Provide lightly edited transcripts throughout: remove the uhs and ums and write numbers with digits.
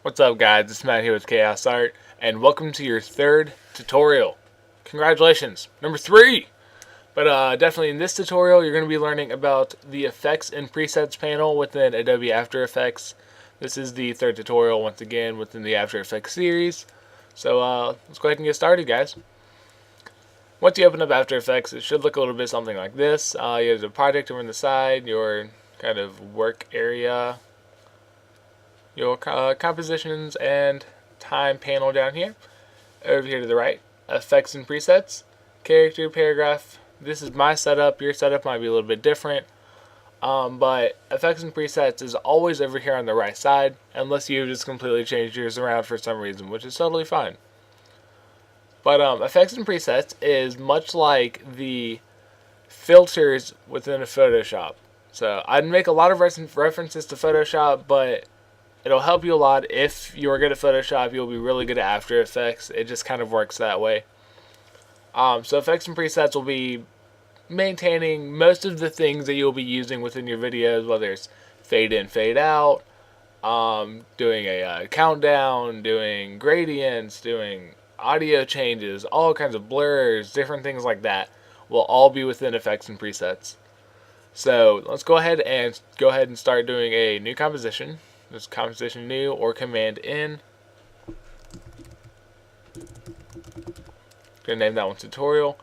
What's up guys, it's Matt here with Chaos Art, and welcome to your third tutorial. Congratulations, number 3! But definitely in this tutorial you're going to be learning about the Effects and Presets panel within Adobe After Effects. This is the third tutorial once again within the After Effects series. So let's go ahead and get started, guys. Once you open up After Effects, it should look a little bit something like this. You have the project over on the side, your kind of work area, your compositions and time panel down here. Over here to the right, effects and presets, character, paragraph. This is my setup. Your setup might be a little bit different. But effects and presets is always over here on the right side, unless you've just completely changed yours around for some reason, which is totally fine. But effects and presets is much like the filters within a Photoshop. So I'd make a lot of references to Photoshop, but it'll help you a lot. If you're good at Photoshop, you'll be really good at After Effects. It just kind of works that way. So effects and presets will be maintaining most of the things that you'll be using within your videos, whether it's fade in, fade out, doing a countdown, doing gradients, doing audio changes, all kinds of blurs, different things like that will all be within effects and presets. So let's go ahead and start doing a new composition. Just composition new or command N. Gonna name that one tutorial.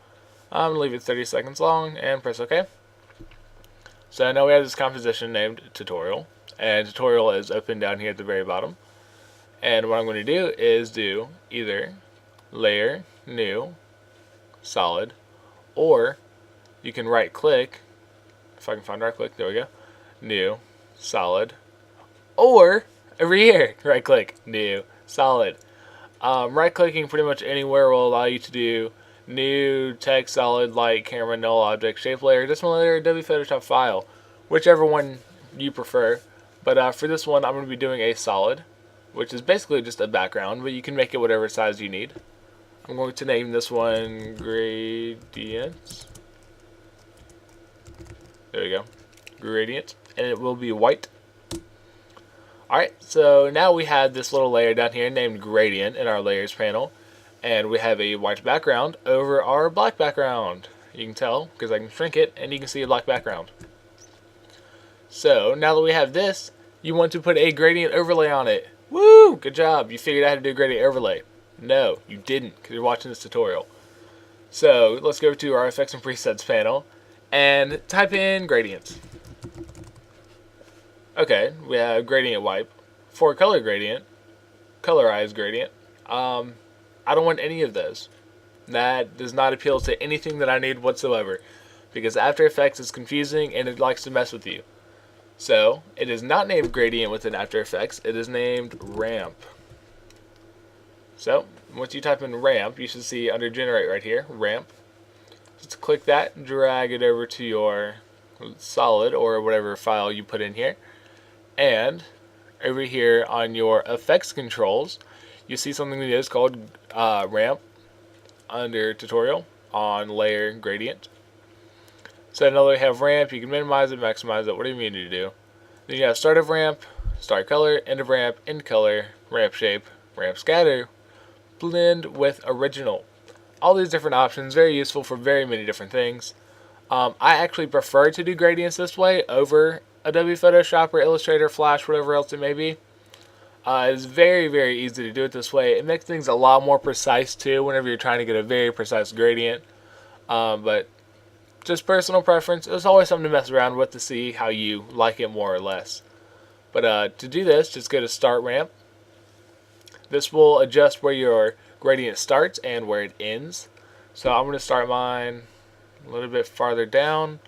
I'm gonna leave it 30 seconds long and press OK. So now we have this composition named tutorial, and tutorial is open down here at the very bottom. And what I'm going to do is do either layer, new, solid, or you can right click. If I can find right click, there we go. New, solid. Or over here, right click, new, solid. Right clicking pretty much anywhere will allow you to do new, text, solid, light, camera, null, object, shape layer, decimal layer, Adobe Photoshop file, whichever one you prefer. But for this one, I'm going to be doing a solid, which is basically just a background, but you can make it whatever size you need. I'm going to name this one Gradients. There we go, Gradient, and it will be white. Alright, so now we have this little layer down here named Gradient in our Layers panel, and we have a white background over our black background. You can tell because I can shrink it and you can see a black background. So now that we have this, you want to put a gradient overlay on it. Woo! Good job, you figured out how to do a gradient overlay. No, you didn't, because you're watching this tutorial. So let's go to our Effects and Presets panel and type in gradients. Okay, we have gradient wipe. For color gradient, colorize gradient, I don't want any of those. That does not appeal to anything that I need whatsoever, because After Effects is confusing and it likes to mess with you. So it is not named gradient within After Effects, it is named ramp. So once you type in ramp, you should see under generate right here, ramp. Just click that, drag it over to your solid or whatever file you put in here. And over here on your effects controls, you see something that is called ramp under tutorial on layer gradient. So now that we have ramp, you can minimize it, maximize it, whatever you need to do. Then you have start of ramp, start color, end of ramp, end color, ramp shape, ramp scatter, blend with original. All these different options, very useful for very many different things. I actually prefer to do gradients this way over Adobe Photoshop or Illustrator, Flash, whatever else it may be. It's very, very easy to do it this way. It makes things a lot more precise too whenever you're trying to get a very precise gradient. But just personal preference, it's always something to mess around with to see how you like it more or less. But to do this, just go to Start Ramp. This will adjust where your gradient starts and where it ends. So I'm going to start mine a little bit farther down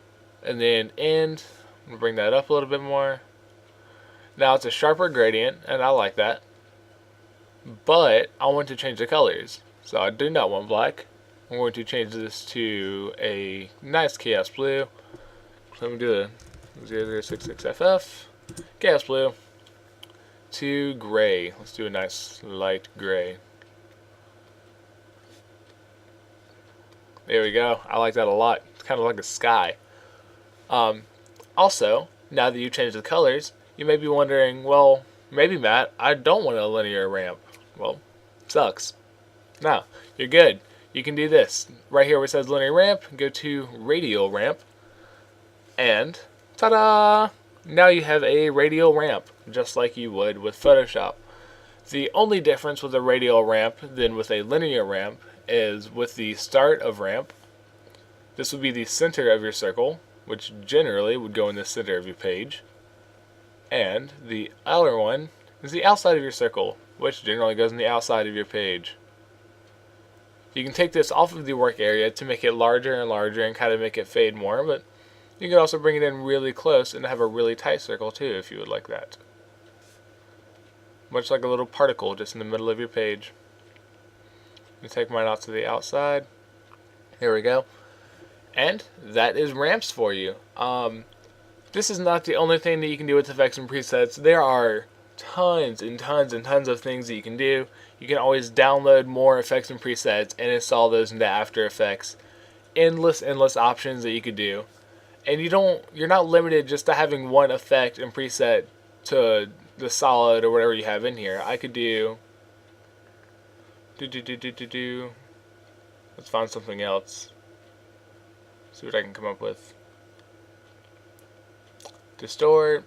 and then end. I'm going to bring that up a little bit more. Now it's a sharper gradient, and I like that. But I want to change the colors. So I do not want black. I'm going to change this to a nice chaos blue. So I'm going to do the 0066FF, chaos blue, to gray. Let's do a nice light gray. There we go. I like that a lot. It's kind of like a sky. Also, now that you changed the colors, you may be wondering, well, Maybe, Matt, I don't want a linear ramp. Well, sucks. No, you're good. You can do this. Right here where it says linear ramp, go to radial ramp, and ta-da! Now you have a radial ramp, just like you would with Photoshop. The only difference with a radial ramp than with a linear ramp is with the start of ramp, this would be the center of your circle, which generally would go in the center of your page, and the outer one is the outside of your circle, which generally goes in the outside of your page. You can take this off of the work area to make it larger and larger and kind of make it fade more, but you can also bring it in really close and have a really tight circle too if you would like that. Much like a little particle just in the middle of your page. You take mine out to the outside. There we go. And that is ramps for you. This is not the only thing that you can do with effects and presets. There are tons and tons and tons of things that you can do. You can always download more effects and presets and install those into After Effects. Endless options that you could do. And you're not limited just to having one effect and preset to the solid or whatever you have in here. I could do let's find something else. See what I can come up with. Distort,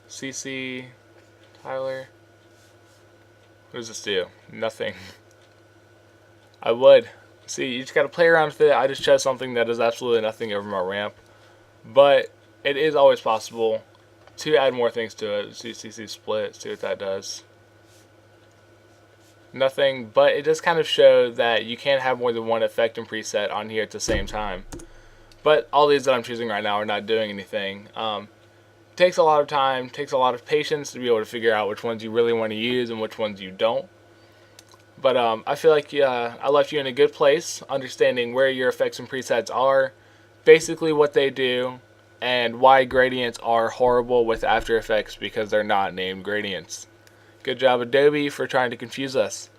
CC, Tyler. What does this do? Nothing. I would. See, you just gotta play around with it. I just chose something that does absolutely nothing over my ramp. But it is always possible to add more things to it. CC split, see what that does. Nothing, but it does kind of show that you can't have more than one effect and preset on here at the same time. But all these that I'm choosing right now are not doing anything. Takes a lot of time, takes a lot of patience to be able to figure out which ones you really want to use and which ones you don't. But I feel like I left you in a good place, understanding where your effects and presets are, basically what they do, and why gradients are horrible with After Effects because they're not named gradients. Good job, Adobe, for trying to confuse us.